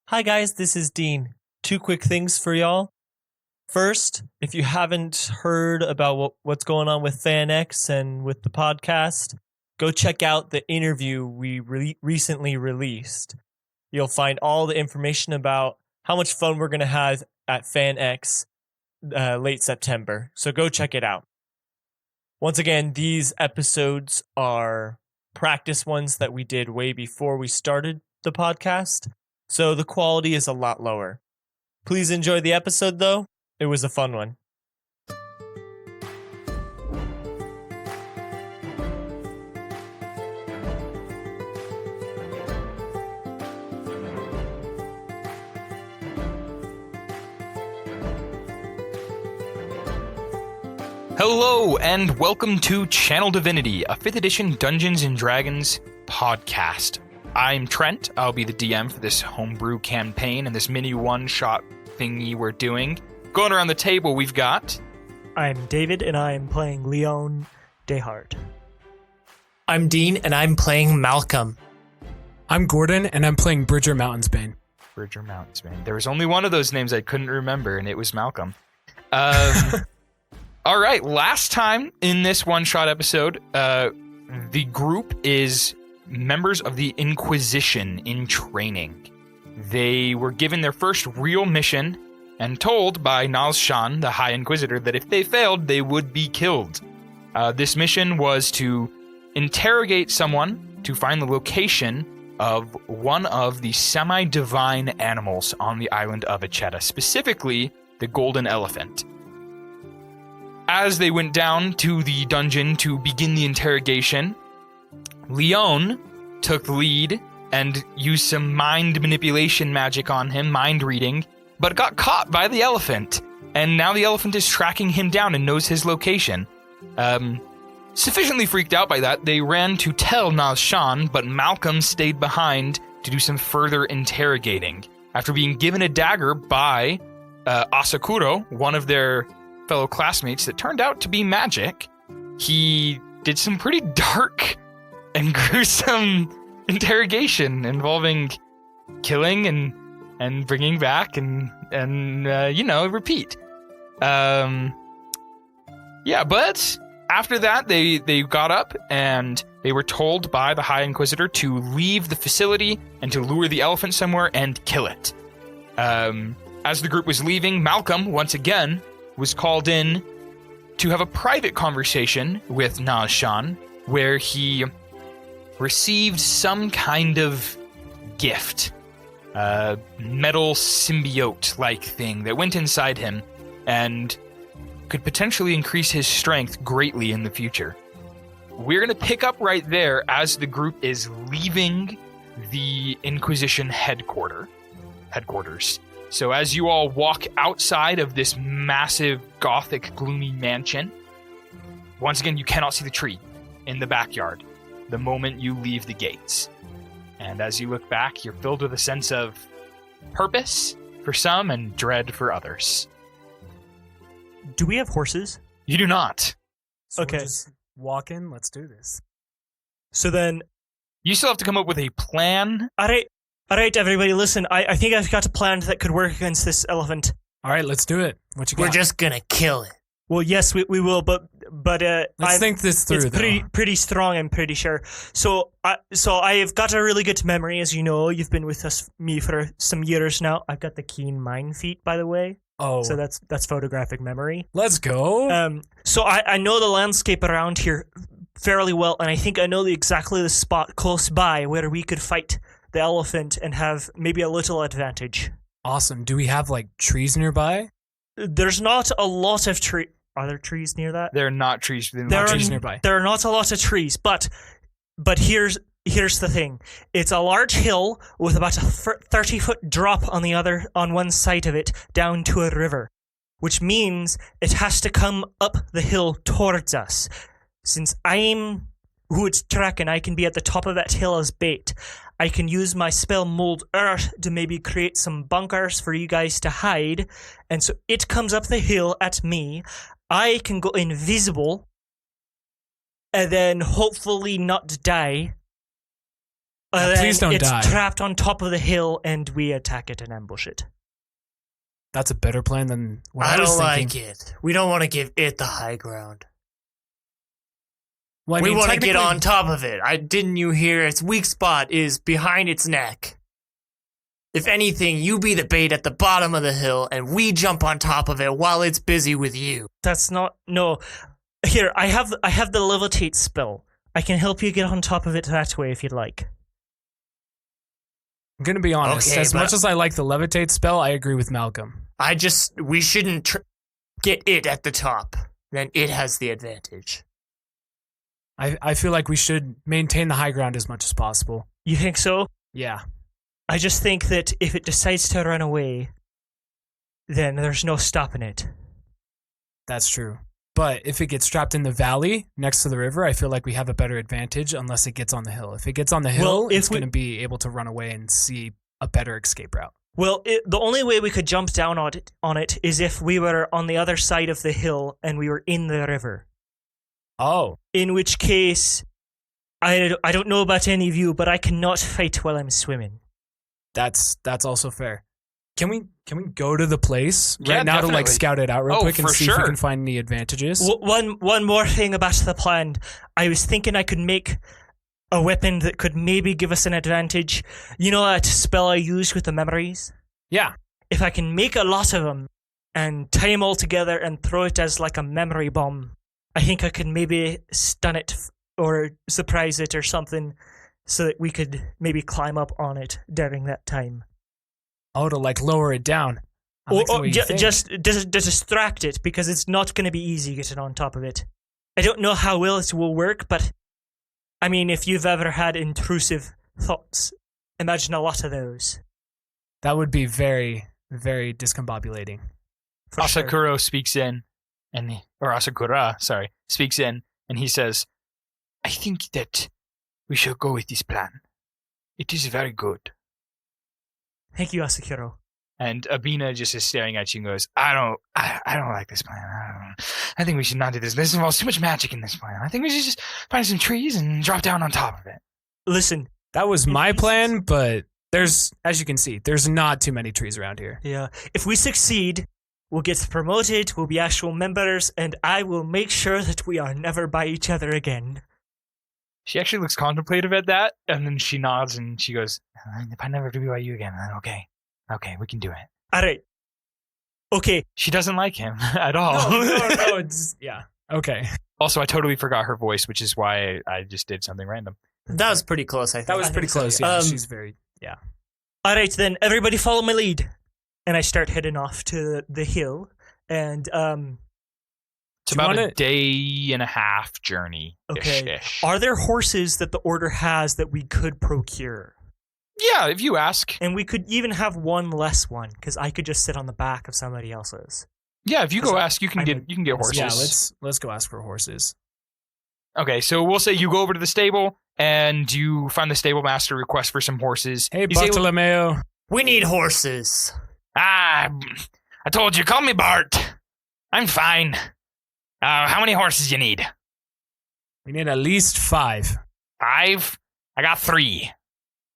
Hi guys, this is Dean. Two quick things for y'all. First, if you haven't heard about what's going on with FanX and with the podcast, go check out the interview we recently released. You'll find all the information about how much fun we're going to have at FanX late September. So go check it out. Once again, these episodes are practice ones that we did way before we started the podcast, so the quality is a lot lower. Please enjoy the episode, though. It was a fun one. Hello, and welcome to Channel Divinity, a 5th edition Dungeons & Dragons podcast. I'm Trent. I'll be the DM for this homebrew campaign and this mini one-shot thingy we're doing. Going around the table, we've got... I'm David, and I'm playing Leon Dehart. I'm Dean, and I'm playing Malcolm. I'm Gordon, and I'm playing Bridger Mountainsbane. Bridger Mountainsbane. There was only one of those names I couldn't remember, and it was Malcolm. All right, last time in this one-shot episode, the group is members of the Inquisition in training. They were given their first real mission and told by Naz Shan, the High Inquisitor, that if they failed, they would be killed. This mission was to interrogate someone to find the location of one of the semi-divine animals on the island of Acheta, specifically the golden elephant. As they went down to the dungeon to begin the interrogation, Leon took the lead and used some mind manipulation magic on him, mind reading, but got caught by the elephant. And now the elephant is tracking him down and knows his location. Sufficiently freaked out by that, they ran to tell Naz Shan, but Malcolm stayed behind to do some further interrogating. After being given a dagger by Asakuro, one of their fellow classmates that turned out to be magic, he did some pretty dark and gruesome interrogation involving killing and bringing back and repeat. But after that they got up and they were told by the High Inquisitor to leave the facility and to lure the elephant somewhere and kill it. As the group was leaving, Malcolm once again was called in to have a private conversation with Naz Shan, where he received some kind of gift, a metal symbiote-like thing that went inside him and could potentially increase his strength greatly in the future. We're going to pick up right there as the group is leaving the Inquisition headquarters. So as you all walk outside of this massive, gothic, gloomy mansion, once again, you cannot see the tree in the backyard the moment you leave the gates. And as you look back, you're filled with a sense of purpose for some and dread for others. Do we have horses? You do not. So Okay. we're just walking. Let's do this. So then, You still have to come up with a plan. all right, everybody, listen. I think I've got a plan that could work against this elephant. All right, let's do it. What you got? We're just gonna kill it. Well, yes, we will, but Let's think this through. it's pretty strong. I'm pretty sure. So I've got a really good memory, as you know. You've been with me for some years now. I've got the keen mind feat, by the way. Oh, So that's photographic memory. let's go. So I know the landscape around here fairly well, and I think I know exactly the spot close by where we could fight the elephant and have maybe a little advantage. Awesome. Do we have like trees nearby? There's not a lot of trees. Are there trees near that? They're not trees. They're There not are- trees. Trees nearby. There are not a lot of trees, but here's the thing. It's a large hill with about a 30-foot drop on one side of it down to a river, which means it has to come up the hill towards us. Since I'm who it's tracking, I can be at the top of that hill as bait. I can use my spell Mold Earth to maybe create some bunkers for you guys to hide, and so it comes up the hill at me. I can go invisible and then hopefully not die Please don't it's die. trapped on top of the hill, and we attack it and ambush it. That's a better plan than what I I was don't thinking. like it. We don't want to give it the high ground. Well, I We mean, want to get technically- on top of it. Didn't you hear? Its weak spot is behind its neck. If anything, you be the bait at the bottom of the hill, and we jump on top of it while it's busy with you. That's not no. Here, I have the levitate spell. I can help you get on top of it that way if you'd like. I'm going to be honest. Okay, as much as I like the levitate spell, I agree with Malcolm. We shouldn't get it at the top. Then it has the advantage. I feel like we should maintain the high ground as much as possible. You think so? Yeah. I just think that if it decides to run away, then there's no stopping it. That's true. But if it gets trapped in the valley next to the river, I feel like we have a better advantage unless it gets on the hill. If it gets on the hill, it's going to be able to run away and see a better escape route. Well, the only way we could jump down on it is if we were on the other side of the hill and we were in the river. Oh. In which case, I don't know about any of you, but I cannot fight while I'm swimming. That's also fair. Can we go to the place right now definitely. to like scout it out real quick and for see if sure. we can find any advantages? One more thing about the plan. I was thinking I could make a weapon that could maybe give us an advantage. You know that spell I used with the memories? Yeah. If I can make a lot of them and tie them all together and throw it as like a memory bomb, I think I could maybe stun it or surprise it or something so that we could maybe climb up on it during that time. Oh, to like lower it down. I like the way you think. Just distract it, because it's not going to be easy getting on top of it. I don't know how well it will work, but I mean, if you've ever had intrusive thoughts, imagine a lot of those. That would be very, very discombobulating. For sure. Asakura speaks in, speaks in, and he says, "I think that we should go with this plan. It is very good." Thank you, Asakura. And Abina just is staring at you and goes, I don't like this plan. I think we should not do this. This involves too much magic in this plan. I think we should just find some trees and drop down on top of it. Listen. That was my plan, but there's, as you can see, there's not too many trees around here. Yeah. If we succeed, we'll get promoted, we'll be actual members, and I will make sure that we are never by each other again. She actually looks contemplative at that, and then she nods and she goes, if I never have to be by you again, then okay, we can do it. All right. Okay. She doesn't like him at all. No, it's, yeah. Okay. Also, I totally forgot her voice, which is why I just did something random. That was pretty close, I think. That was pretty close, yeah. She's very, yeah. All right, then, everybody follow my lead. And I start heading off to the hill, and It's about a day and a half journey. Okay. Are there horses that the order has that we could procure? Yeah, if you ask. And we could even have one less one, because I could just sit on the back of somebody else's. Yeah, if you go ask, you can get horses. Yeah, let's go ask for horses. Okay, so we'll say you go over to the stable and you find the stable master, request for some horses. Hey, Bartolomeo. We need horses. I told you, call me Bart. I'm fine. How many horses you need? We need at least 5. 5? I got 3.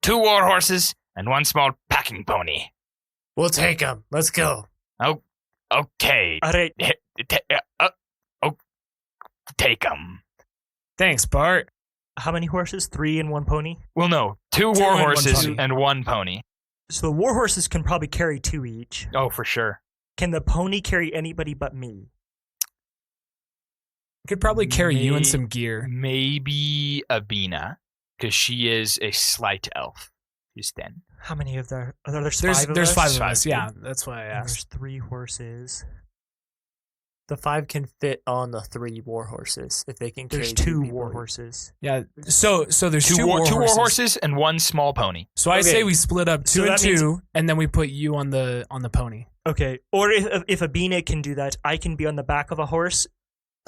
2 war horses and 1 small packing pony. We'll take them. Let's go. Oh, okay. All right. Take them. Thanks, Bart. How many horses? 3 and 1 pony? Well, no. 2 war and 1 horses pony. and 1 pony. So the war horses can probably carry 2 each. Oh, for sure. Can the pony carry anybody but me? I could probably carry you and some gear. Maybe Abina, because she is a slight elf. She's thin. How many of there? There's 5 of us? There's 5 of us, yeah. That's why I And asked. there's 3 horses. The 5 can fit on the 3 war horses if they can carry There's 2 2 people. war horses. Yeah, so there's 2 war Two war horses. horses and 1 small pony. So I Okay. say we split up 2 So and that means- 2, and then we put you on the pony. Okay. Or if Abina can do that, I can be on the back of a horse.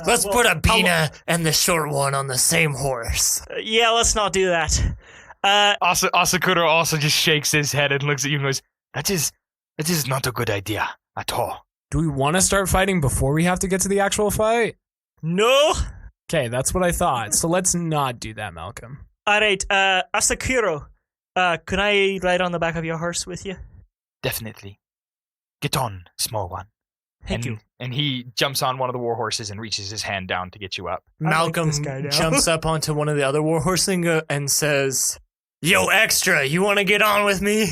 Let's Well, put Abina and the short one on the same horse. Yeah, let's not do that. Asakura also just shakes his head and looks at you and goes, That is not a good idea at all. Do we want to start fighting before we have to get to the actual fight? No. Okay, that's what I thought. So let's not do that, Malcolm. All right, Asakura, Can I ride on the back of your horse with you? Definitely. Get on, small one. Thank you. And he jumps on one of the war horses and reaches his hand down to get you up. Malcolm this guy now. jumps up onto one of the other war horses and says, "Yo, Extra, you want to get on with me?"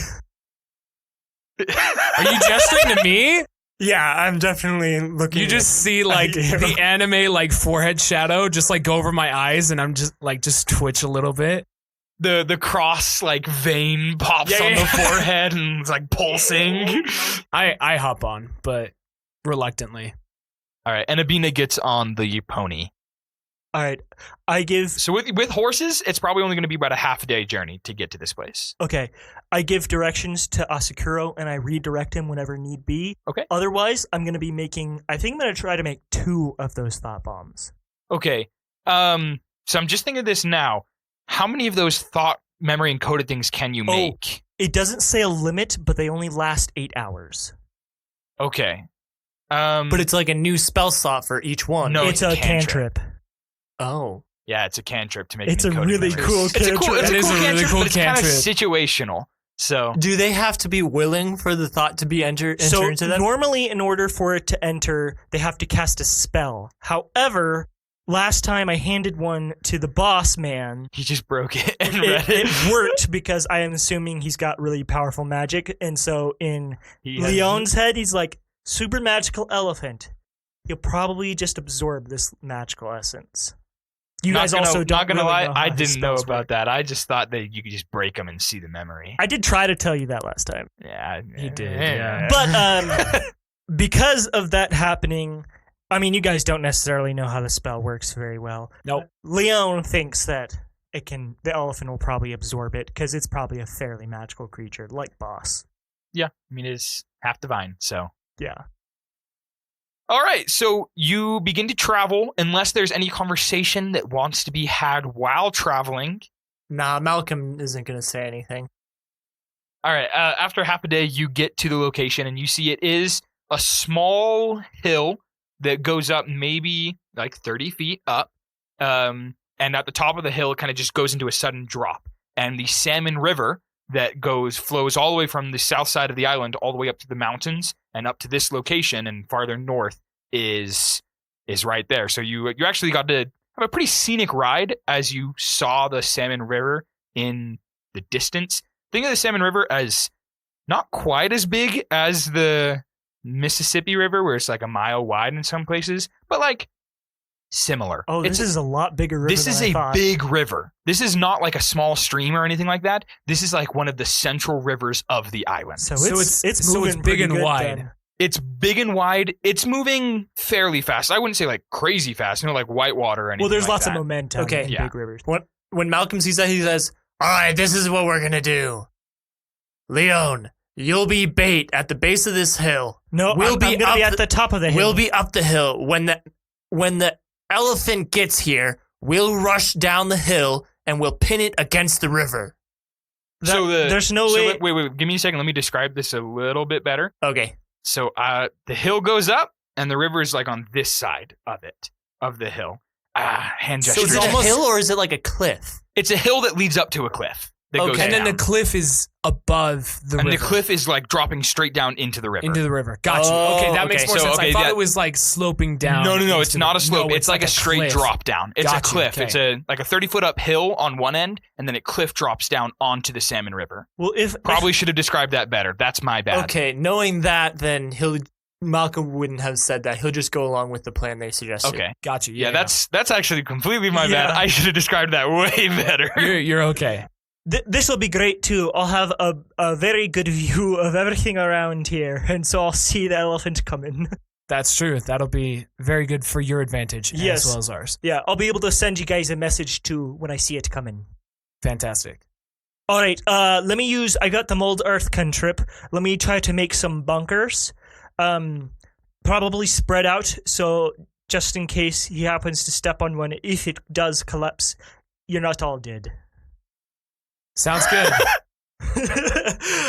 Are you gesturing to me? Yeah, I'm definitely looking. You just see like the anime like forehead shadow just like go over my eyes, and I'm just twitch a little bit. The cross like vein pops on the forehead and it's like pulsing. I hop on, but reluctantly. All right, and Abina gets on the pony. All right, I give. So with horses, it's probably only going to be about a half a day journey to get to this place. Okay, I give directions to Asakuro and I redirect him whenever need be. Okay. Otherwise, I'm going to be making. I think I'm going to try to make 2 of those thought bombs. Okay. So I'm just thinking of this now. How many of those thought memory encoded things can you make? It doesn't say a limit, but they only last 8 hours. Okay. But it's like a new spell slot for each one. No, It's a cantrip. Oh. Yeah, it's a cantrip to make. It's a encoded really memories. cool It's a cool. cantrip. It's That a is cool a really cantrip, cool but it's kind of cantrip. situational. So Do they have to be willing for the thought to be enter So into them? normally, in order for it to enter, they have to cast a spell. However, last time I handed one to the boss man, he just broke it and read it. it worked because I am assuming he's got really powerful magic. And so in He has- Leon's head, he's like, super magical elephant. He'll probably just absorb this magical essence. You guys also don't not gonna really lie, know how I his didn't know spells about work. that. I just thought that you could just break them and see the memory. I did try to tell you that last time. Yeah, He did, yeah. But because of that happening, I mean, you guys don't necessarily know how the spell works very well. Nope. Leon thinks that the elephant will probably absorb it because it's probably a fairly magical creature, like boss. yeah. I mean, it's half divine, so. Yeah. All right, so you begin to travel unless there's any conversation that wants to be had while traveling. Nah, Malcolm isn't going to say anything. All right, after half a day, you get to the location and you see it is a small hill that goes up maybe like 30 feet up. And at the top of the hill, it kind of just goes into a sudden drop. And the Salmon River that flows all the way from the south side of the island all the way up to the mountains and up to this location and farther north is right there. So you actually got to have a pretty scenic ride as you saw the Salmon River in the distance. Think of the Salmon River as not quite as big as the Mississippi River, where it's like a mile wide in some places, but like similar. Oh, this is a lot bigger river This than is I a thought. big river. This is not like a small stream or anything like that. This is like one of the central rivers of the island. So it's moving big pretty and good wide. then. It's big and wide. It's moving fairly fast. I wouldn't say like crazy fast, like whitewater or anything. Well, there's like lots that. of momentum Okay. in Yeah. big rivers. When Malcolm sees that, he says, "All right, this is what we're going to do. Leon, you'll be bait at the base of this hill. No, I'm going to be at the top of the hill. We'll be up the hill. When the elephant gets here, we'll rush down the hill and we'll pin it against the river." There's no way. Wait. Give me a second. Let me describe this a little bit better. Okay. So the hill goes up, and the river is like on this side of the hill. Hand So gestures. is it a hill or is it like a cliff? It's a hill that leads up to a cliff. That goes And then down. the cliff is above the and river. the cliff is like dropping straight down into the river. Into the river. Got you. Oh, Okay, that makes okay. more So, sense. okay, I thought that- it was like sloping down. No, into it's the- not a slope. No, it's like a straight cliff. drop down. It's a Gotcha, cliff. okay. It's like a 30-foot up hill on one end, and then a cliff drops down onto the Salmon River. Well, if Probably should have described that better. That's my bad. Okay, knowing that, then Malcolm wouldn't have said that. He'll just go along with the plan they suggested. Okay. Got you. Yeah, that's actually completely my Yeah. bad. I should have described that way better. You're okay. this will be great too. I'll have a very good view of everything around here, and so I'll see the elephant coming. That's true. That'll be very good for your advantage Yes. as well as ours. Yeah, I'll be able to send you guys a message too when I see it coming. Fantastic. All right, let me use. I got the mold earth cantrip. Let me try to make some bunkers, probably spread out. So just in case he happens to step on one, if it does collapse, you're not all dead. Sounds good.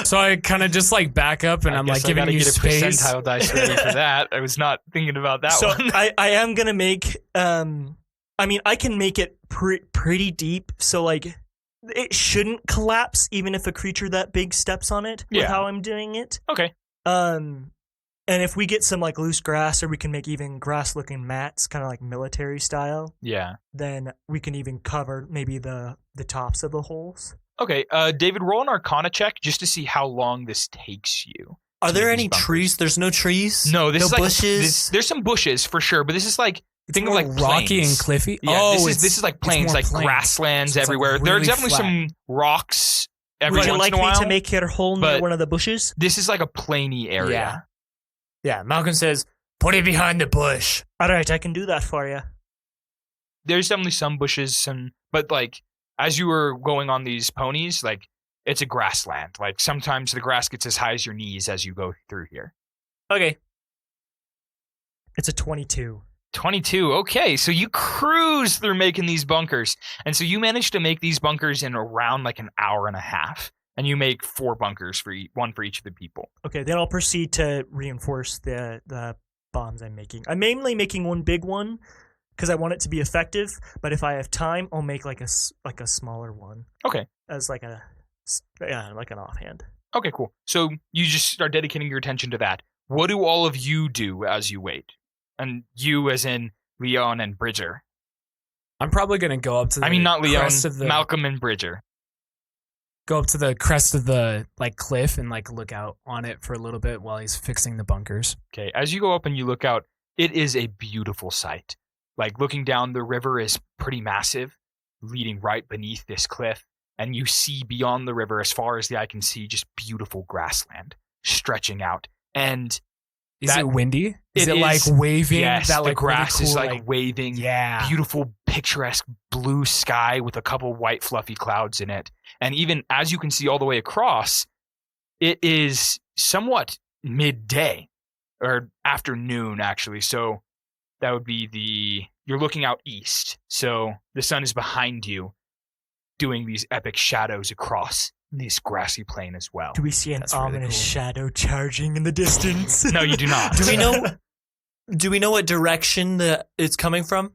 So I kind of just like back up and I'm like giving you get a space. percentile dice ready for that. I was not thinking about that So one. I am gonna make. I mean, I can make it pretty deep. So like, it shouldn't collapse even if a creature that big steps on it with how I'm doing it. Okay. And if we get some like loose grass, or we can make even grass-looking mats, kind of like military style. Yeah. Then we can even cover maybe the tops of the holes. Okay. David, roll an Arcana check just to see how long this takes you. Are there any trees? There's no trees. No, this is like bushes. There's some bushes for sure, but this is like think of like rocky plains. and cliffy. Yeah, this is like plains, like grasslands everywhere. Like There's really definitely flat. some rocks every Would you once like in a while. me to make your hole near but one of the bushes? This is like a plainy area. Yeah, Malcolm says, put it behind the bush. All right, I can do that for you. There's definitely some bushes, but like as you were going on these ponies, like it's a grassland. Like sometimes the grass gets as high as your knees as you go through here. Okay. It's a 22. 22. Okay, so you cruise through making these bunkers. And so you managed to make these bunkers in around like an hour and a half. And you make 4 bunkers for one for each of the people. Okay, then I'll proceed to reinforce the bombs I'm making. I'm mainly making one big one because I want it to be effective. But if I have time, I'll make like a smaller one. Okay. As like an offhand. Okay, cool. So you just start dedicating your attention to that. What do all of you do as you wait? And you as in Leon and Bridger. I'm probably going to go up to the not Leon, crest of the, Malcolm and Bridger. Go up to the crest of the like cliff and like look out on it for a little bit while he's fixing the bunkers. Okay, as you go up and you look out, it is a beautiful sight. Like looking down, the river is pretty massive, leading right beneath this cliff. And you see beyond the river, as far as the eye can see, just beautiful grassland stretching out. And is it windy? Is it is, like waving? Yes, that, like, the grass really cool, is like waving. Yeah. Beautiful, picturesque blue sky with a couple white fluffy clouds in it. And even as you can see all the way across, it is somewhat midday or afternoon, actually. So that would be you're looking out east. So the sun is behind you, doing these epic shadows across this grassy plain as well. Do we see an That's really ominous cool. shadow charging in the distance? No, you do not. Do we know what direction it's coming from?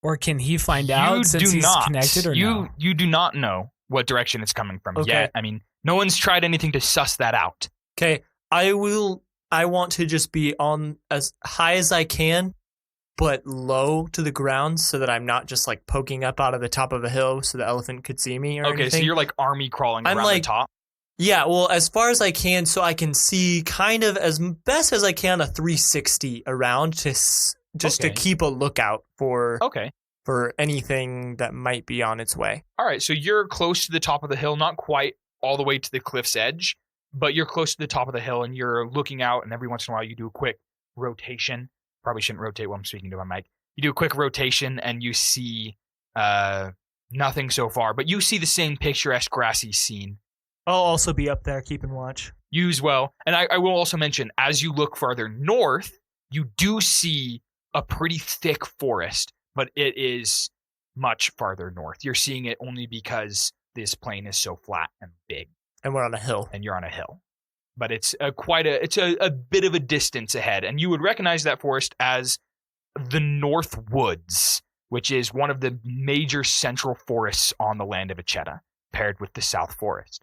Or can he find out since he's connected or no? You do not know what direction it's coming from yet. I mean, no one's tried anything to suss that out. Okay, I want to just be on as high as I can, but low to the ground so that I'm not just like poking up out of the top of a hill so the elephant could see me or anything. Okay, so you're like army crawling around the top? Yeah, well, as far as I can, so I can see kind of as best as I can a 360 around to keep a lookout for anything that might be on its way. All right, so you're close to the top of the hill, not quite all the way to the cliff's edge, but you're close to the top of the hill and you're looking out, and every once in a while you do a quick rotation. Probably shouldn't rotate while I'm speaking to my mic. You do a quick rotation and you see nothing so far, but you see the same picturesque grassy scene. I'll also be up there keeping watch. You as well. And I will also mention, as you look farther north, you do see a pretty thick forest, but it is much farther north. You're seeing it only because this plain is so flat and big. And we're on a hill. And you're on a hill. But it's a bit of a distance ahead. And you would recognize that forest as the North Woods, which is one of the major central forests on the land of Echetta, paired with the South Forest.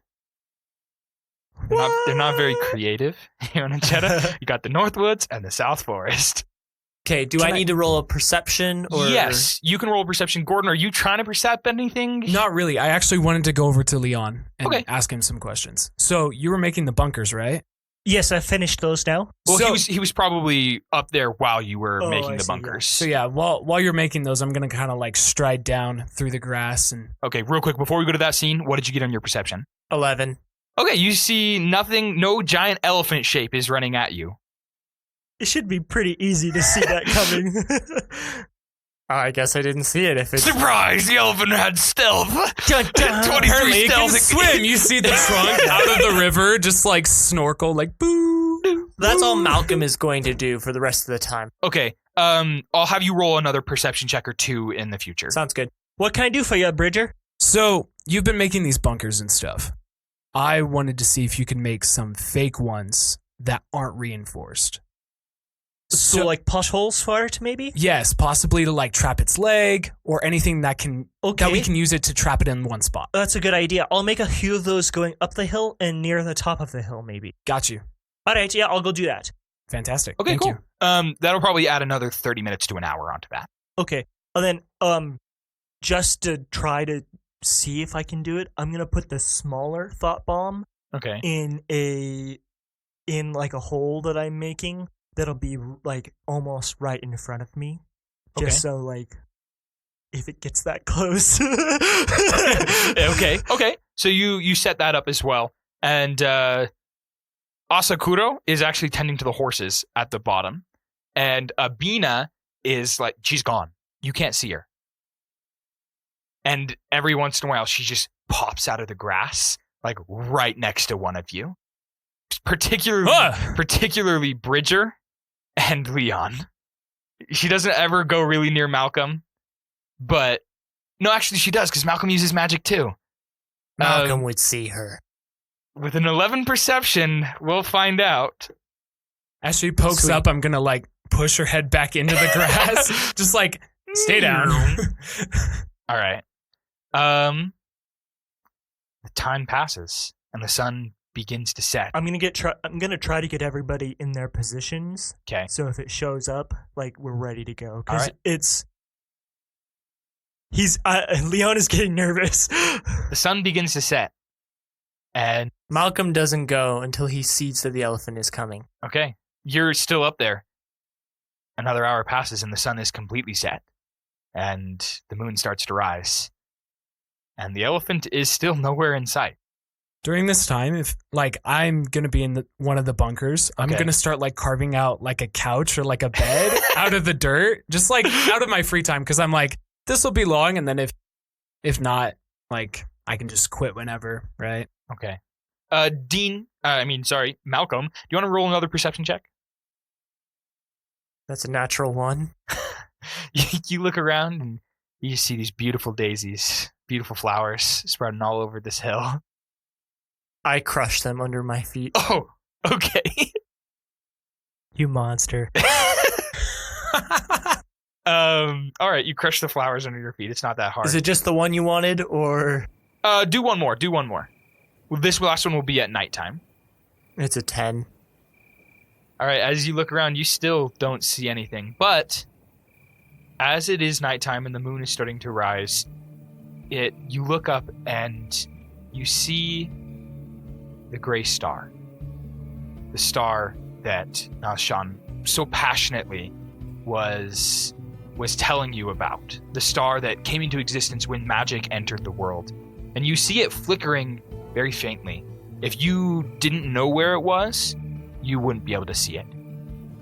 They're not very creative here in Echetta. You got the North Woods and the South Forest. Okay, do I need to roll a perception? Or? Yes, you can roll a perception. Gordon, are you trying to percept anything? Not really. I actually wanted to go over to Leon and ask him some questions. So you were making the bunkers, right? Yes, I finished those now. Well, he was probably up there while you were making the bunkers. So yeah, while you're making those, I'm going to kind of like stride down through the grass. And okay, real quick, before we go to that scene, what did you get on your perception? 11. Okay, you see nothing, no giant elephant shape is running at you. It should be pretty easy to see that coming. I guess I didn't see it. Surprise! The elephant had stealth. 23 stealth. Swim. You see the trunk out of the river, just like snorkel, like boo. That's all Malcolm is going to do for the rest of the time. Okay. I'll have you roll another perception check or two in the future. Sounds good. What can I do for you, Bridger? So you've been making these bunkers and stuff. I wanted to see if you could make some fake ones that aren't reinforced. So like potholes for it, maybe? Yes, possibly to like trap its leg or anything that we can use it to trap it in one spot. That's a good idea. I'll make a few of those going up the hill and near the top of the hill, maybe. Got you. All right, yeah, I'll go do that. Fantastic. Okay, Thank cool. you. That'll probably add another 30 minutes to an hour onto that. Okay, and then just to try to see if I can do it, I'm gonna put the smaller thought bomb in like a hole that I'm making that'll be like almost right in front of me, just so like if it gets that close. Okay. So you set that up as well, and Asakuro is actually tending to the horses at the bottom, and Abina is like, she's gone. You can't see her. And every once in a while, she just pops out of the grass, like right next to one of you. Particularly Bridger and Leon. She doesn't ever go really near Malcolm, but no, actually she does, because Malcolm uses magic too. Malcolm would see her. With an 11 perception, we'll find out. As she pokes up, I'm gonna like push her head back into the grass. Just like, stay down. All right. The time passes and the sun begins to set. I'm gonna try to get everybody in their positions. Okay. So if it shows up, like we're ready to go. Because Leon is getting nervous. The sun begins to set, and Malcolm doesn't go until he sees that the elephant is coming. Okay, you're still up there. Another hour passes, and the sun is completely set, and the moon starts to rise, and the elephant is still nowhere in sight. During this time, if like I'm gonna be in one of the bunkers, I'm gonna start like carving out like a couch or like a bed out of the dirt, just like out of my free time, because I'm like, this will be long, and then if not, like I can just quit whenever, right? Okay. Malcolm, do you want to roll another perception check? That's a natural one. You look around and you see these beautiful daisies, beautiful flowers sprouting all over this hill. I crush them under my feet. Oh, okay. You monster. All right, you crush the flowers under your feet. It's not that hard. Is it just the one you wanted, or? Do one more. Well, this last one will be at nighttime. It's a 10. All right, as you look around, you still don't see anything. But as it is nighttime and the moon is starting to rise, you look up and you see the gray star. The star that Nashan so passionately was telling you about. The star that came into existence when magic entered the world. And you see it flickering very faintly. If you didn't know where it was, you wouldn't be able to see it.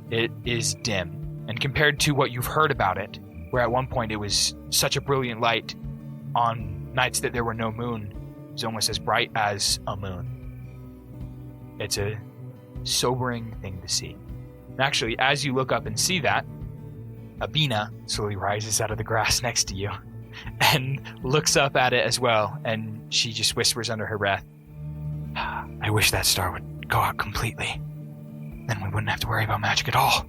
It is dim. And compared to what you've heard about it, where at one point it was such a brilliant light on nights that there were no moon, it was almost as bright as a moon. It's a sobering thing to see. And actually, as you look up and see that, Abina slowly rises out of the grass next to you and looks up at it as well, and she just whispers under her breath, I wish that star would go out completely. Then we wouldn't have to worry about magic at all.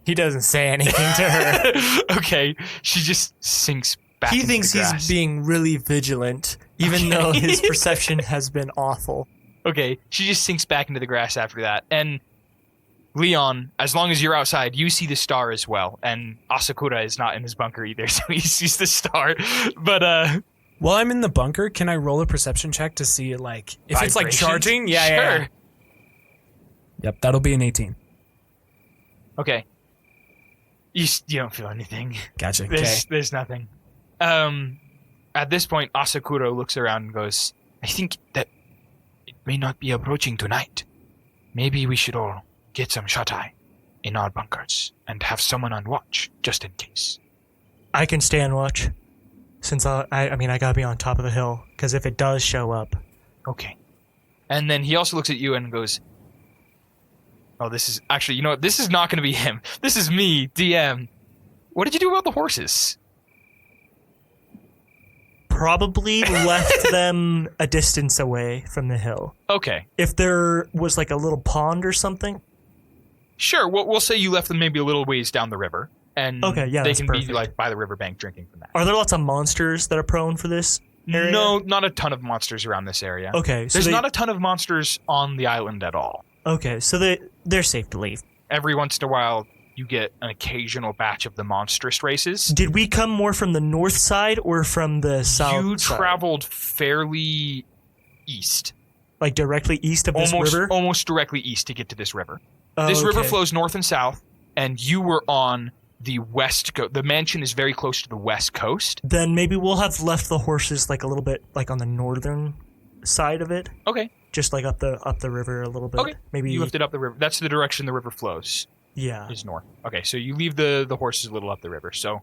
He doesn't say anything to her. Okay, she just sinks back He into thinks the grass. he's being really vigilant, even though his perception has been awful. Okay, she just sinks back into the grass after that. And Leon, as long as you're outside, you see the star as well. And Asakura is not in his bunker either, so he sees the star. But while I'm in the bunker, can I roll a perception check to see like if it's like charging? Yeah, sure. Yep, that'll be an 18. Okay. You don't feel anything. Gotcha. There's nothing. At this point, Asakura looks around and goes, I think that it may not be approaching tonight. Maybe we should all get some shut-eye in our bunkers and have someone on watch, just in case. I can stay on watch, since I gotta be on top of the hill, because if it does show up. Okay. And then he also looks at you and goes, oh, this is, actually, you know what, this is not going to be him. This is me, DM. What did you do about the horses? probably left them a distance away from the hill. Okay. If there was like a little pond or something. Sure. We'll say you left them maybe a little ways down the river. And they can be like by the riverbank drinking from that. Are there lots of monsters that are prone for this area? No, not a ton of monsters around this area. Okay. So There's not a ton of monsters on the island at all. Okay, so they're safe to leave. Every once in a while, you get an occasional batch of the monstrous races. Did we come more from the north side or from the south side? You traveled fairly east. Like directly east of this river? Almost directly east to get to this river. This river flows north and south, and you were on the west coast. The mansion is very close to the west coast. Then maybe we'll have left the horses like a little bit like on the northern side of it. Okay. Just like up the river a little bit. Okay. Maybe you lifted up the river. That's the direction the river flows. Yeah. Is north. Okay, so you leave the horses a little up the river. So,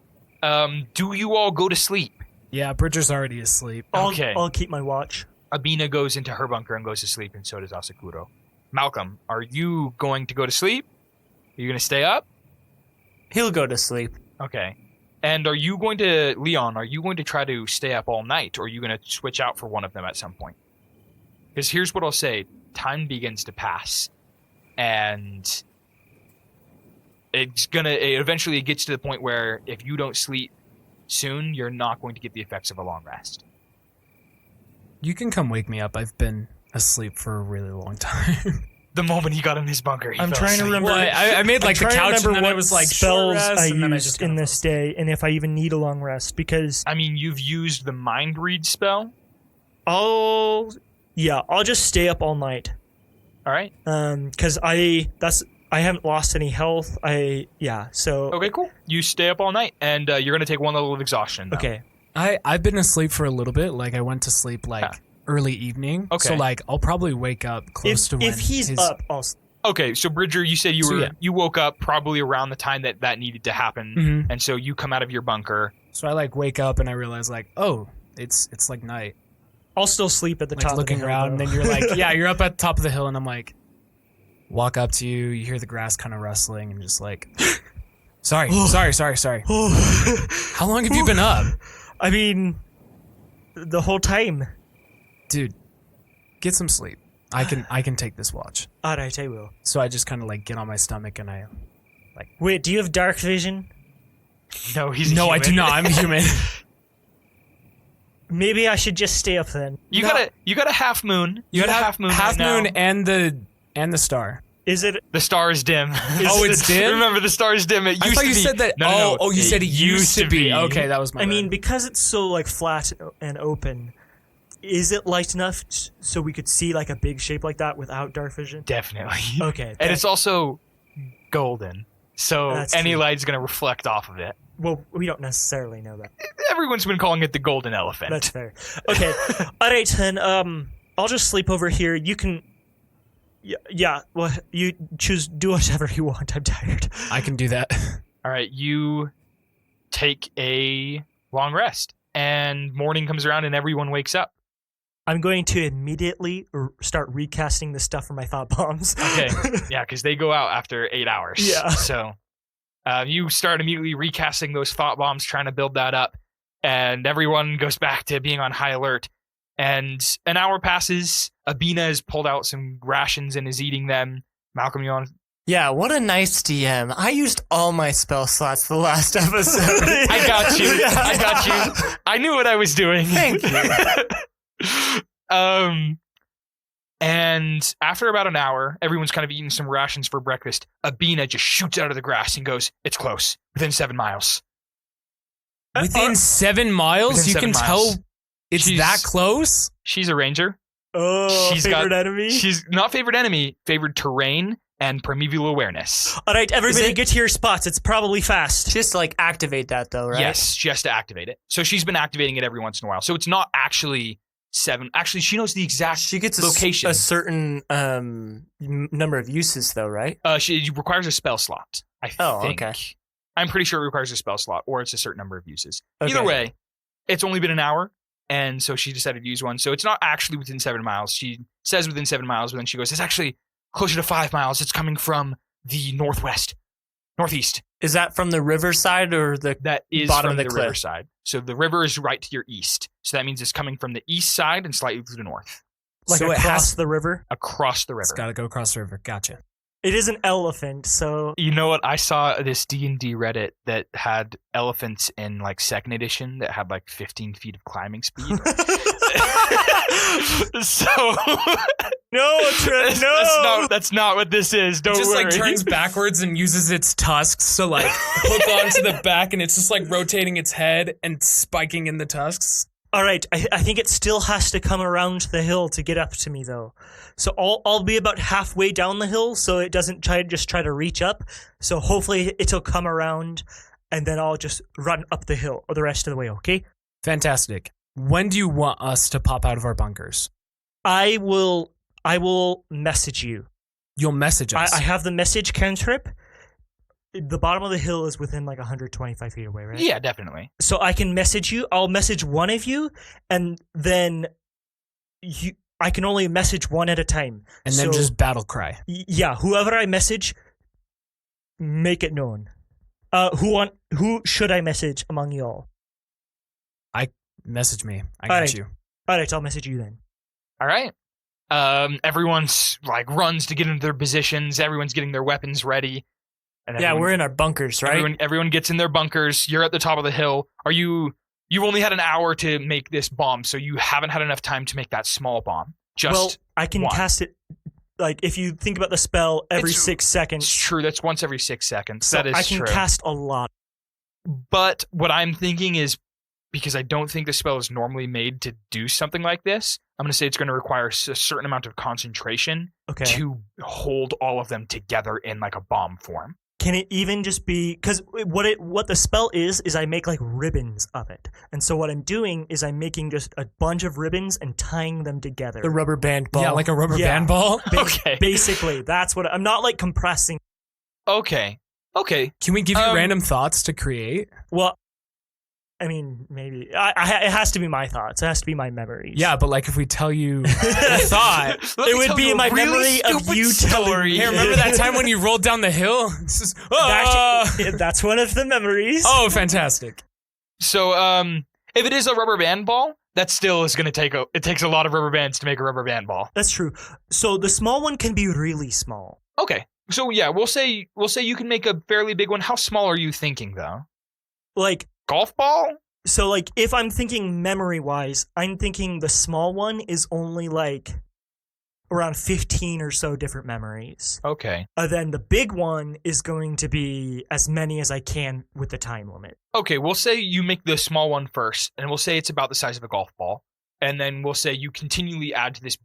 do you all go to sleep? Yeah, Bridger's already asleep. I'll keep my watch. Abina goes into her bunker and goes to sleep, and so does Asakuro. Malcolm, are you going to go to sleep? Are you going to stay up? He'll go to sleep. Okay. And are you going to try to stay up all night, or are you going to switch out for one of them at some point? Because here's what I'll say. Time begins to pass. And eventually it gets to the point where if you don't sleep soon, you're not going to get the effects of a long rest. You can come wake me up. I've been asleep for a really long time. The moment he got in his bunker, I'm trying to remember. Well, I made like the couch and then I was like spells rest, I and used in this day, and if I even need a long rest, because I mean, you've used the mind read spell. I'll just stay up all night. All right. Because I haven't lost any health. So okay, cool. You stay up all night, and you're gonna take one level of exhaustion. Now. Okay. I've been asleep for a little bit. Like I went to sleep early evening. Okay. So like I'll probably wake up close to when if he's up. Okay, so Bridger, you said you woke up probably around the time that needed to happen, and so you come out of your bunker. So I wake up and I realize it's like night. I'll still sleep at the top. Looking of the hill, around, and then you're like, you're up at the top of the hill, and I'm like, walk up to you. You hear the grass kind of rustling, and just like, sorry. How long have you been up? I mean, the whole time. Dude, get some sleep. I can take this watch. All right, I will. So I just kind of get on my stomach and I Wait, do you have dark vision? No, I do not. I'm human. Maybe I should just stay up then. You got a half moon. You got a half moon. Half moon and the star. Is it? The star is dim. It's dim? Remember, the star is dim. It used to be. I thought you said that. No. Oh, you said it used to be. Okay, that was my bad. mean, because it's so flat and open, is it light enough so we could see a big shape like that without dark vision? Definitely. Okay. And it's also golden, so any light's going to reflect off of it. Well, we don't necessarily know that. Everyone's been calling it the golden elephant. That's fair. Okay. All right, then. I'll just sleep over here. You can. Yeah. Well, you choose. Do whatever you want. I'm tired. I can do that. All right. You take a long rest, and morning comes around, and everyone wakes up. I'm going to immediately start recasting the stuff for my thought bombs. Okay. Yeah, because they go out after 8 hours. Yeah. So you start immediately recasting those thought bombs, trying to build that up, and everyone goes back to being on high alert. And an hour passes. Abina has pulled out some rations and is eating them. Malcolm, you on? Yeah, what a nice DM. I used all my spell slots the last episode. I got you. I knew what I was doing. Thank you. And after about an hour, everyone's kind of eating some rations for breakfast. Abina just shoots out of the grass and goes, "It's close. Within 7 miles." Within 7 miles? Within you 7 can miles. tell it's that close? She's a ranger. Oh, favorite enemy? She's not favorite enemy, favored terrain and primeval awareness. All right, everybody get to your spots. It's probably fast. Just activate that though, right? Yes, just to activate it. So she's been activating it every once in a while. So it's not actually 7. Actually, she knows the exact location. A certain number of uses though, right? She requires a spell slot, I think. Okay. I'm pretty sure it requires a spell slot, or it's a certain number of uses. Okay. Either way, it's only been an hour, and so she decided to use one. So it's not actually within 7 miles. She says within 7 miles, but then she goes, "It's actually closer to 5 miles. It's coming from the northeast." Is that from the riverside or the that is bottom from of the cliff? Riverside. So the river is right to your east. So that means it's coming from the east side and slightly to the north. Like So it across the river? Across the river. It's got to go across the river. Gotcha. It is an elephant, so... You know what? I saw this D&D Reddit that had elephants in like 2nd edition that had like 15 feet of climbing speed. So... No, Trent, no! That's not what this is. Don't It just worry. like turns backwards and uses its tusks to like hook onto the back, and it's just like rotating its head and spiking in the tusks. All right, I think it still has to come around the hill to get up to me, though. So I'll be about halfway down the hill, so it doesn't try to reach up. So hopefully it'll come around, and then I'll just run up the hill or the rest of the way. Okay? Fantastic. When do you want us to pop out of our bunkers? I will message you. You'll message us. I have the message cantrip. The bottom of the hill is within like 125 feet away, right? Yeah, definitely. So I can message you. I'll message one of you, and then I can only message one at a time. And then just battle cry. Yeah, whoever I message, make it known. Who should I message among y'all? Message me. I got you. All right, I'll message you then. All right. Everyone's like runs to get into their positions. Everyone's getting their weapons ready. And we're in our bunkers, right? Everyone gets in their bunkers. You're at the top of the hill. You've only had an hour to make this bomb, so you haven't had enough time to make that small bomb. I can cast it. Like if you think about the spell, every 6 seconds. It's true. That's once every 6 seconds. So that is true. I can cast a lot. But what I'm thinking is, because I don't think the spell is normally made to do something like this, I'm going to say it's going to require a certain amount of concentration to hold all of them together in like a bomb form. Can it even just be, because what the spell is I make like ribbons of it. And so what I'm doing is I'm making just a bunch of ribbons and tying them together. The rubber band ball. Yeah, like a rubber band ball? Okay. Basically, that's what, I'm not like compressing. Okay. Can we give you random thoughts to create? Well, I mean, maybe. It has to be my thoughts. It has to be my memories. Yeah, but like if we tell you a thought, it would be my memory of you telling me. Hey, remember that time when you rolled down the hill? That's one of the memories. Oh, fantastic. So, if it is a rubber band ball, that still is going to it takes a lot of rubber bands to make a rubber band ball. That's true. So the small one can be really small. Okay. So yeah, we'll say you can make a fairly big one. How small are you thinking though? Like golf ball? So like if I'm thinking memory wise, I'm thinking the small one is only like around 15 or so different memories. Okay. Then the big one is going to be as many as I can with the time limit. Okay, we'll say you make the small one first, and we'll say it's about the size of a golf ball. And then we'll say you continually add to this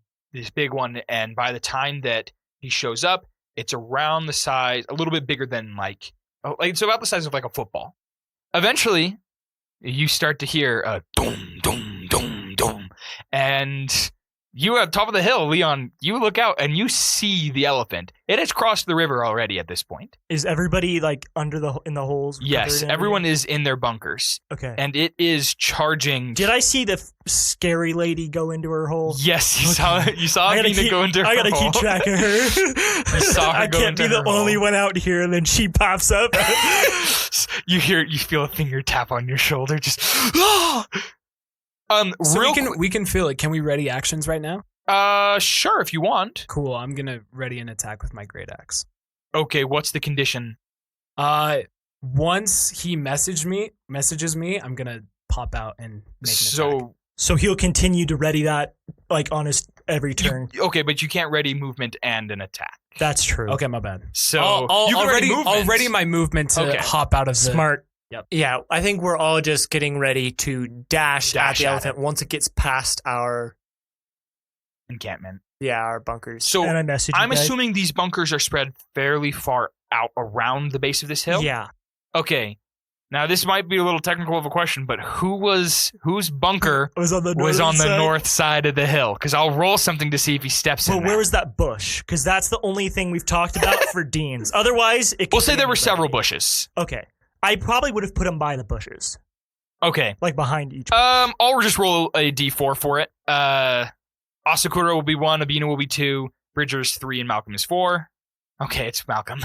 big one, and by the time that he shows up, it's around the size, a little bit bigger than it's about the size of like a football. Eventually, you start to hear a dum, dum, dum, dum. And you are at the top of the hill, Leon. You look out and you see the elephant. It has crossed the river already at this point. Is everybody like in the holes? Yes, everyone is in their bunkers. Okay. And it is charging. Did I see the scary lady go into her hole? Yes, you saw Athena go into her hole. I gotta keep track of her. You saw her go into her hole. I can't be the only one out here, and then she pops up. You feel a finger tap on your shoulder. Just so we can feel it. Can we ready actions right now? Sure, if you want. Cool. I'm gonna ready an attack with my great axe. Okay, what's the condition? Once he messages me, I'm gonna pop out and make an attack. So he'll continue to ready that like on his every turn. Okay, but you can't ready movement and an attack. That's true. Okay, my bad. So I'll ready my movement to hop out of the smart. Yep. Yeah, I think we're all just getting ready to dash at the elephant once it gets past our encampment. Yeah, our bunkers. So and I'm assuming these bunkers are spread fairly far out around the base of this hill? Yeah. Okay. Now this might be a little technical of a question, but whose bunker was on the north side of the hill? Because I'll roll something to see if he steps in. Well, where was that bush? Because that's the only thing we've talked about for Deans. Otherwise, we'll say there were several bushes. Okay. I probably would have put them by the bushes. Okay. Like behind each. I'll just roll a d4 for it. Asakura will be 1, Abina will be 2, Bridger's 3, and Malcolm is 4. Okay, it's Malcolm.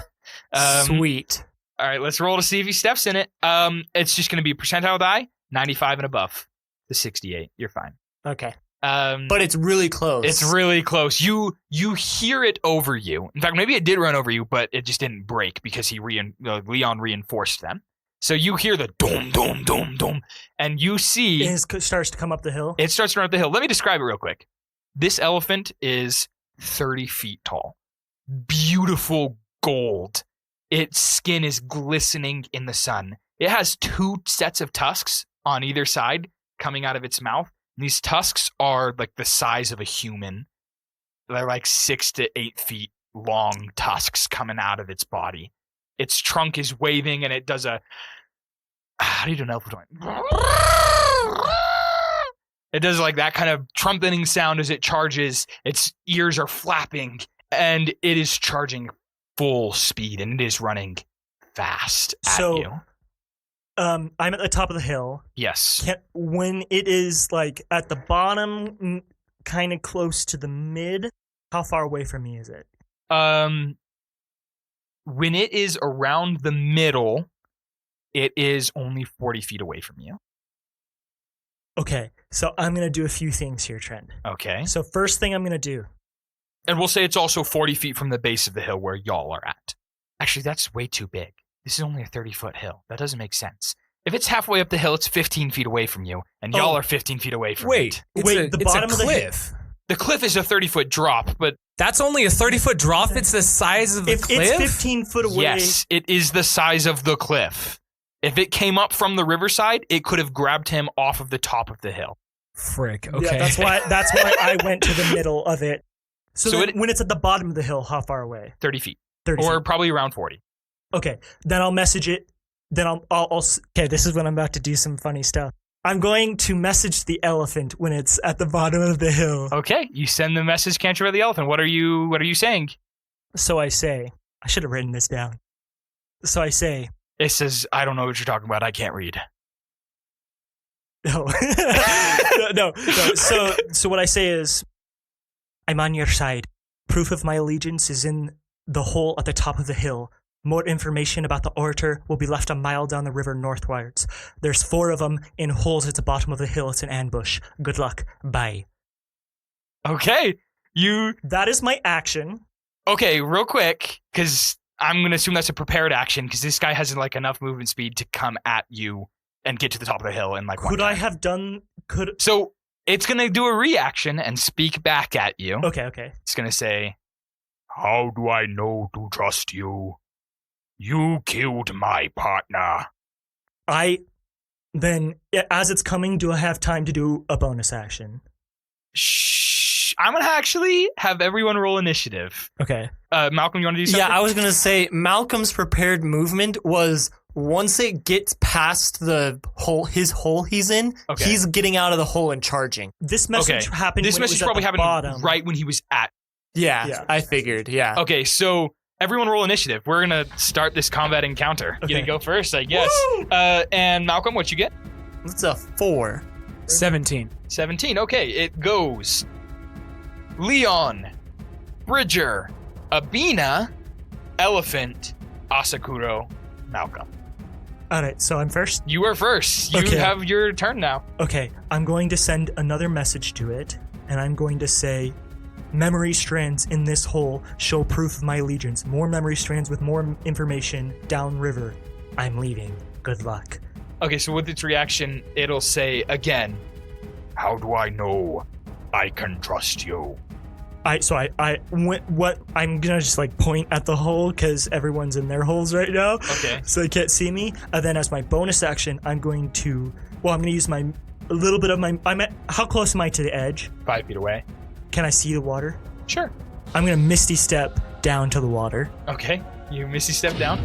Sweet. All right, let's roll to see if he steps in it. It's just going to be a percentile die, 95 and above to 68. You're fine. Okay. But it's really close. It's really close. You hear it over you. In fact, maybe it did run over you, but it just didn't break because Leon reinforced them. So you hear the dum, dum, dum, dum, and you see... It starts to come up the hill? It starts to run up the hill. Let me describe it real quick. This elephant is 30 feet tall. Beautiful gold. Its skin is glistening in the sun. It has 2 sets of tusks on either side coming out of its mouth. These tusks are like the size of a human. They're like 6 to 8 feet long tusks coming out of its body. Its trunk is waving and it does a... How do you do an elephant? It does like that kind of trumpeting sound as it charges. Its ears are flapping and it is charging full speed and it is running fast at you. I'm at the top of the hill. Yes. When it is like at the bottom, kind of close to the mid, how far away from me is it? When it is around the middle, it is only 40 feet away from you. Okay, so I'm going to do a few things here, Trent. Okay. So first thing I'm going to do. And we'll say it's also 40 feet from the base of the hill where y'all are at. Actually, that's way too big. This is only a 30-foot hill. That doesn't make sense. If it's halfway up the hill, it's 15 feet away from you, and y'all are 15 feet away from it. Wait, the bottom of the cliff. The cliff is a 30-foot drop, but... That's only a 30-foot drop? It's the size of the cliff? It's 15 foot away... Yes, it is the size of the cliff. If it came up from the riverside, it could have grabbed him off of the top of the hill. Frick, okay. Yeah, that's why I went to the middle of it. So when it's at the bottom of the hill, how far away? 30 feet. 30 or feet. Probably around 40. Okay, then I'll message it. Then I'll okay, this is when I'm about to do some funny stuff. I'm going to message the elephant when it's at the bottom of the hill. Okay, you send the message, Cantrip of the elephant. What are you saying? So I say, I should have written this down. So I say, it says, I don't know what you're talking about. I can't read. No. no. So what I say is, I'm on your side. Proof of my allegiance is in the hole at the top of the hill. More information about the orator will be left a mile down the river northwards. There's 4 of them in holes at the bottom of the hill. It's an ambush. Good luck. Bye. Okay. That is my action. Okay, real quick, because I'm going to assume that's a prepared action, because this guy has like enough movement speed to come at you and get to the top of the hill in like one time. I have done... So it's going to do a reaction and speak back at you. Okay. It's going to say, how do I know to trust you? You killed my partner. Then, as it's coming, do I have time to do a bonus action? Shh. I'm going to actually have everyone roll initiative. Okay. Malcolm, you want to do something? Yeah, I was going to say Malcolm's prepared movement was once it gets past the hole, his hole he's in, he's getting out of the hole and charging. This message happened This when message it was probably at the happened bottom. right when he was at. Yeah, I figured, yeah. Okay, so... Everyone roll initiative. We're going to start this combat encounter. Okay. You gonna go first, I guess. And Malcolm, what you get? It's a 4. 17. 17. Okay, it goes. Leon, Bridger, Abina, Elephant, Asakuro, Malcolm. All right, so I'm first? You are first. You have your turn now. Okay, I'm going to send another message to it, and I'm going to say... Memory strands in this hole show proof of my allegiance. More memory strands with more information downriver. I'm leaving. Good luck. Okay, so with its reaction, it'll say again, how do I know I can trust you? I'm gonna just like point at the hole because everyone's in their holes right now. Okay. So they can't see me. And then as my bonus action, I'm gonna use a little bit of my, how close am I to the edge? 5 feet away. Can I see the water? Sure. I'm going to Misty Step down to the water. Okay. You Misty Step down.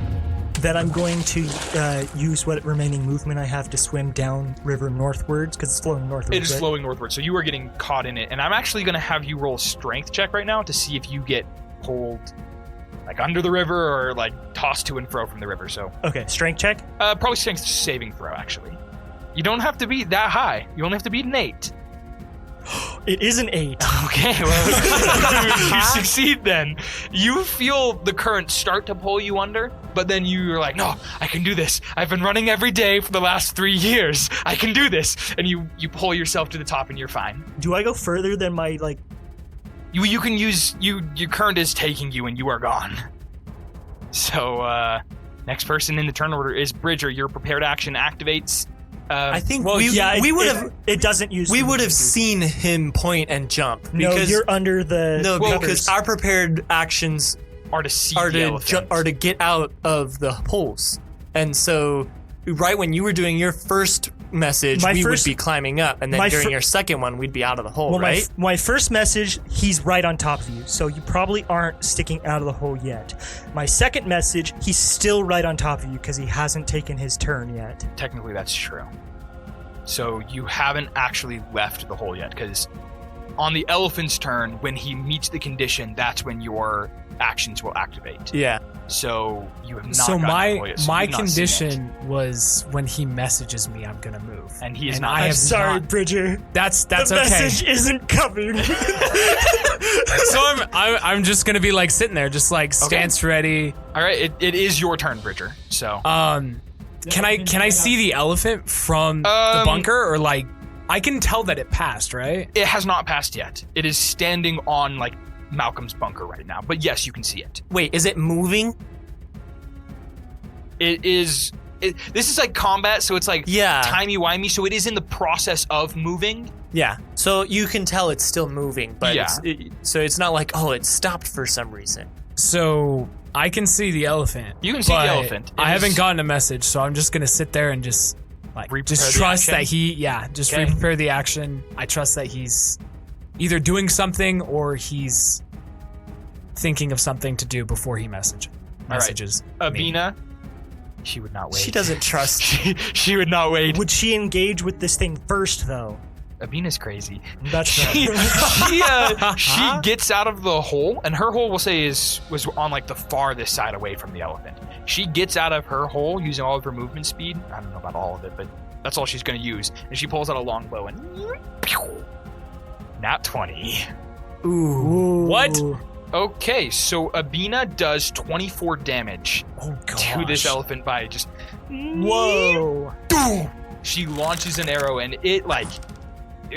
Then I'm going to use what remaining movement I have to swim down river northwards, because it's flowing northwards. It is flowing northwards, so you are getting caught in it. And I'm actually going to have you roll a strength check right now to see if you get pulled like under the river or like tossed to and fro from the river. So okay, strength check? Probably strength saving throw, actually. You don't have to be that high. You only have to beat an 8. It is an 8. Okay, well, you succeed then. You feel the current start to pull you under, but then you're like, no, I can do this. I've been running every day for the last 3 years. I can do this. And you pull yourself to the top and you're fine. Do I go further than my, like... You can use... Your current is taking you and you are gone. So, next person in the turn order is Bridger. Your prepared action activates... I think we would have. It doesn't use. We would have seen him point and jump. Because, no, you're under the. No, because our prepared actions are to see the elephant. Are to get out of the holes. And so, right when you were doing your first message, would be climbing up, and then during your second one, we'd be out of the hole, right? My first message, he's right on top of you, so you probably aren't sticking out of the hole yet. My second message, he's still right on top of you because he hasn't taken his turn yet. Technically, that's true. So you haven't actually left the hole yet, because on the elephant's turn, when he meets the condition, that's when your actions will activate. Yeah. So you have not. So my condition was when he messages me, I'm gonna move, and he is not. I'm sorry, Bridger. That's the okay. Message isn't coming. So I'm just gonna be like sitting there, just like stance ready. All right, it is your turn, Bridger. So can I see the elephant from the bunker, or like I can tell that it passed, right? It has not passed yet. It is standing on like Malcolm's bunker right now, but yes, you can see it. Wait, is it moving? It is. This is like combat, so it's like timey-wimey, so it is in the process of moving. Yeah, so you can tell it's still moving, but so it's not like, it stopped for some reason. So I can see the elephant. You can see the elephant. I haven't gotten a message, so I'm just gonna sit there and just trust that re-prepare the action. I trust that he's either doing something or he's thinking of something to do before he messages. Right. Abina, she would not wait. She doesn't trust. she would not wait. Would she engage with this thing first, though? Abina's crazy. That's right. She gets out of the hole, and her hole, we'll say, was on like the farthest side away from the elephant. She gets out of her hole using all of her movement speed. I don't know about all of it, but that's all she's going to use. And she pulls out a longbow and... Nat 20. Ooh. What? Okay, so Abina does 24 damage to this elephant by just... Whoa. She launches an arrow, and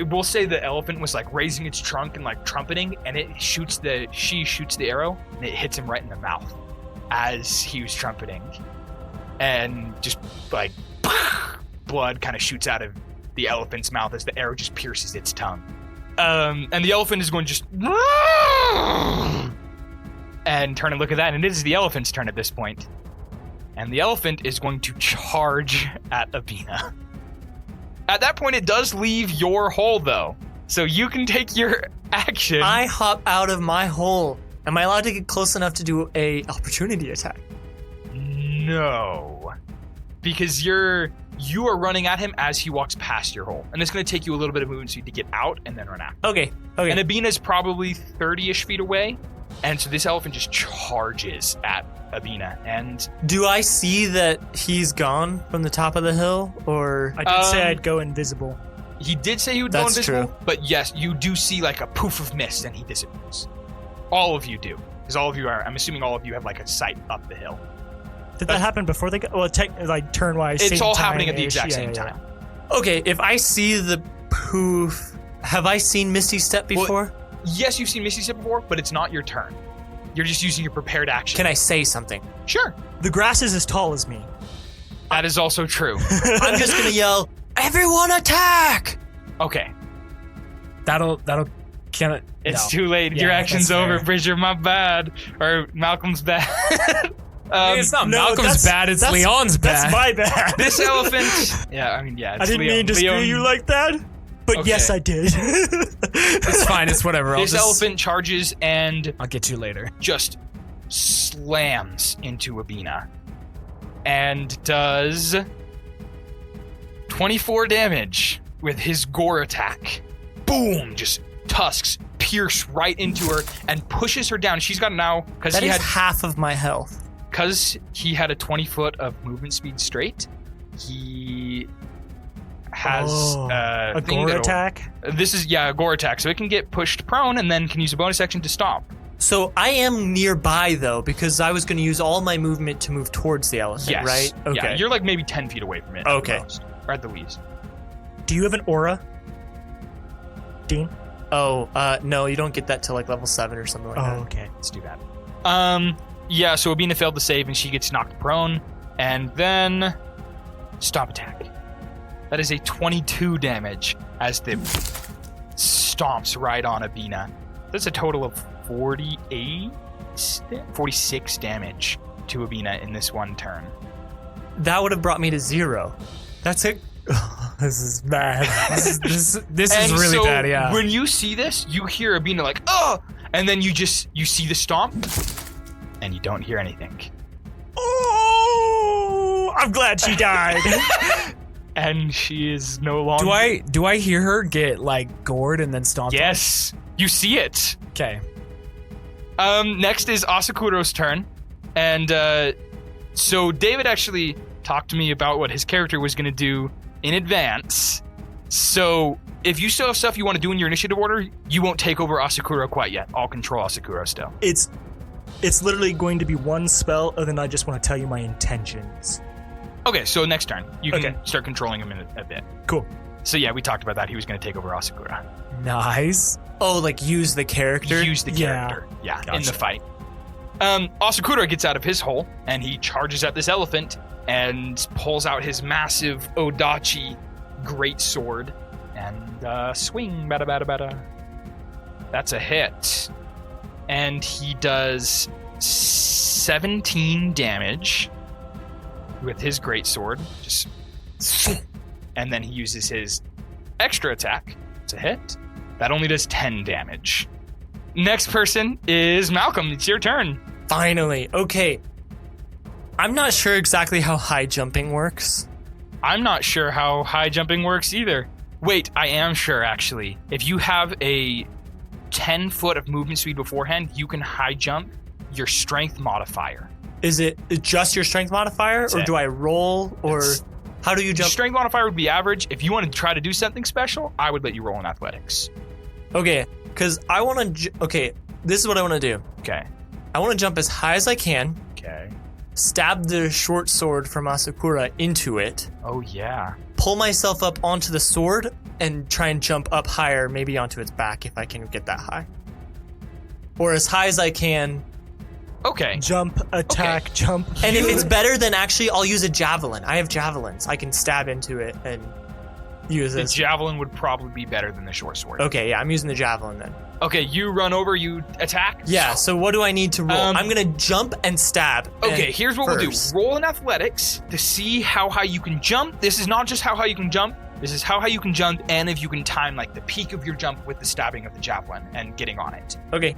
we'll say the elephant was like raising its trunk and like trumpeting, and she shoots the arrow, and it hits him right in the mouth as he was trumpeting. And just like blood kind of shoots out of the elephant's mouth as the arrow just pierces its tongue. And the elephant is going to just and turn and look at that, and it is the elephant's turn at this point. And the elephant is going to charge at Abina. At that point, it does leave your hole, though. So you can take your action. I hop out of my hole. Am I allowed to get close enough to do a opportunity attack? No. Because you are running at him as he walks past your hole. And it's going to take you a little bit of movement speed to get out and then run after. Okay. And Abina's probably 30-ish feet away. And so this elephant just charges at Abina. And do I see that he's gone from the top of the hill, or I did say I'd go invisible. He did say he would go invisible, but yes, you do see like a poof of mist, and he disappears. All of you do, because all of you are. I'm assuming all of you have like a sight up the hill. Did that happen before they got? Well, like turn-wise, it's all happening at the exact same time. Okay, if I see the poof, have I seen Misty Step before? Well, yes, you've seen Misty Step before, but it's not your turn. You're just using your prepared action. Can I say something? Sure. The grass is as tall as me. That is also true. I'm just gonna yell, "Everyone attack!" Okay. That'll can it? It's too late. Your action's over, Bridger. My bad. Or Malcolm's bad. It's not Malcolm's bad, it's Leon's bad. That's my bad. This elephant... I didn't mean to screw you like that, but yes, I did. It's fine, it's whatever. This elephant charges and... I'll get you later. Just slams into Abina. And does 24 damage with his gore attack. Boom! Just tusks pierce right into her and pushes her down. She's got now... That is half of my health. Because he had a 20 foot of movement speed straight, he has a gore attack. This is a gore attack, so it can get pushed prone and then can use a bonus action to stomp. So I am nearby though, because I was going to use all my movement to move towards the elephant, yes. right? Okay. Yeah, you're like maybe 10 feet away from it. Okay. At the most, or at the least. Do you have an aura, Dean? Oh, no, you don't get that till like level 7 or something like that. Oh, okay. Let's do that. Yeah, so Abina failed to save and she gets knocked prone. And then stomp attack. That is a 22 damage as the stomps right on Abina. That's a total of 46 damage to Abina in this one turn. That would have brought me to 0. That's it. This is bad. This is really bad, yeah. When you see this, you hear Abina like, oh! And then you see the stomp, and you don't hear anything. Oh! I'm glad she died. And she is no longer... Do I hear her get, like, gored and then stomped? Yes. You see it. Okay. Next is Asakuro's turn. And so David actually talked to me about what his character was going to do in advance. So if you still have stuff you want to do in your initiative order, you won't take over Asakuro quite yet. I'll control Asakuro still. It's literally going to be one spell, and then I just want to tell you my intentions. Okay, so next turn. You can start controlling him in a bit. Cool. So yeah, we talked about that. He was going to take over Asakura. Nice. Oh, like use the character? Use the character. Yeah, gotcha. In the fight. Asakura gets out of his hole, and he charges at this elephant and pulls out his massive Odachi great sword and swing. Bada bada bada. That's a hit. And he does 17 damage with his great sword. And then he uses his extra attack. It's a hit. That only does 10 damage. Next person is Malcolm. It's your turn. Finally. Okay. I'm not sure exactly how high jumping works. I'm not sure how high jumping works either. Wait, I am sure actually. If you have a 10 foot of movement speed beforehand, you can high jump your strength modifier. Is it just your strength modifier? Or do I roll? Or how do you jump? Strength modifier would be average. If you want to try to do something special, I would let you roll in athletics. Okay, because I want to... Okay, this is what I want to do. Okay. I want to jump as high as I can. Okay. Stab the short sword from Asakura into it. Oh, yeah. Pull myself up onto the sword and try and jump up higher, maybe onto its back if I can get that high. Or as high as I can. Okay. Jump, attack, jump. And if it's better, then actually I'll use a javelin. I have javelins. I can stab into it and use this. The javelin would probably be better than the short sword. Okay, yeah, I'm using the javelin then. Okay, you run over, you attack? Yeah, so what do I need to roll? I'm going to jump and stab. Okay, here's what we'll do. Roll in athletics to see how high you can jump. This is not just how high you can jump. This is how high you can jump and if you can time like the peak of your jump with the stabbing of the javelin and getting on it. Okay.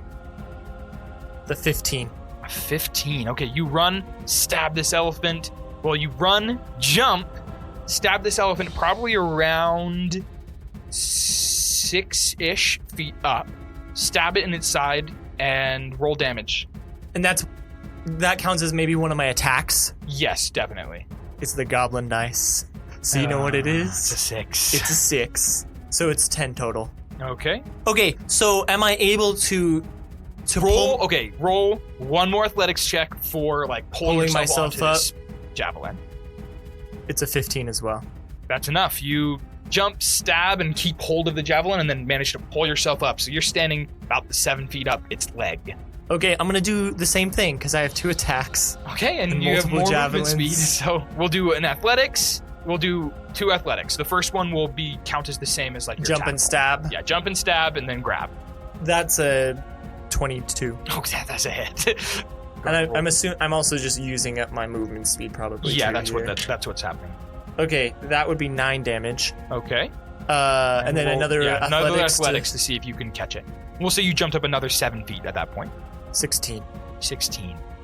The 15. A 15. Okay, you run, stab this elephant. Well, you run, jump, stab this elephant probably around 6-ish feet up. Stab it in its side and roll damage. And that counts as maybe one of my attacks? Yes, definitely. It's the goblin dice. So you know what it is? It's a 6. It's a 6. So it's 10 total. Okay. Okay, so am I able to roll? Okay, roll one more athletics check for like pulling myself up. This javelin. It's a 15 as well. That's enough. You jump, stab, and keep hold of the javelin and then manage to pull yourself up. So you're standing about 7 feet up its leg. Okay, I'm going to do the same thing because I have 2 attacks. Okay, and you have more movement speed. So we'll do an athletics. We'll do 2 athletics. The first one will count as the same as like your jump and stab. Yeah, jump and stab and then grab. That's a 22. Oh, that's a hit. And I'm also just using up my movement speed probably. Yeah, that's what's happening. Okay, that would be 9 damage. Okay. And then another athletics to see if you can catch it. We'll say you jumped up another 7 feet at that point. 16.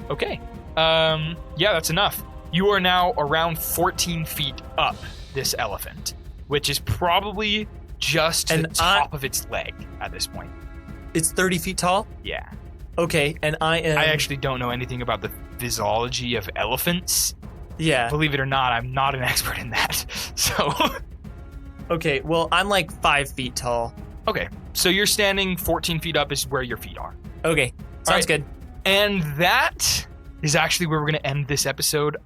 Okay. Yeah, that's enough. You are now around 14 feet up this elephant, which is probably just the top of its leg at this point. It's 30 feet tall? Yeah. Okay, and I actually don't know anything about the physiology of elephants. Yeah. Believe it or not, I'm not an expert in that. So Okay, well, I'm like 5 feet tall. Okay, so you're standing 14 feet up is where your feet are. Okay, sounds good. And that is actually where we're going to end this episode.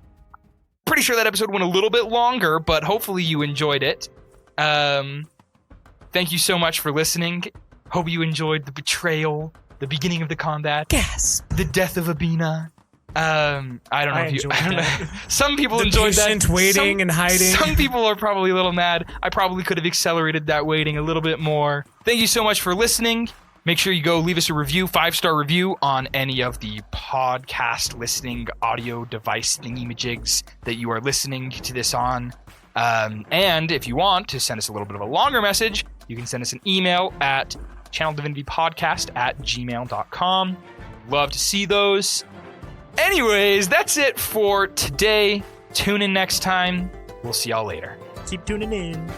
Pretty sure that episode went a little bit longer, but hopefully you enjoyed it. Thank you so much for listening. Hope you enjoyed the betrayal, the beginning of the combat, gasp, the death of Abina. I don't know if you. I don't know. Some people enjoyed that. Patient waiting and hiding. Some people are probably a little mad. I probably could have accelerated that waiting a little bit more. Thank you so much for listening. Make sure you go leave us a review, 5-star review on any of the podcast listening audio device thingy-majigs that you are listening to this on. And if you want to send us a little bit of a longer message, you can send us an email at channeldivinitypodcast@gmail.com. Love to see those. Anyways, that's it for today. Tune in next time. We'll see y'all later. Keep tuning in.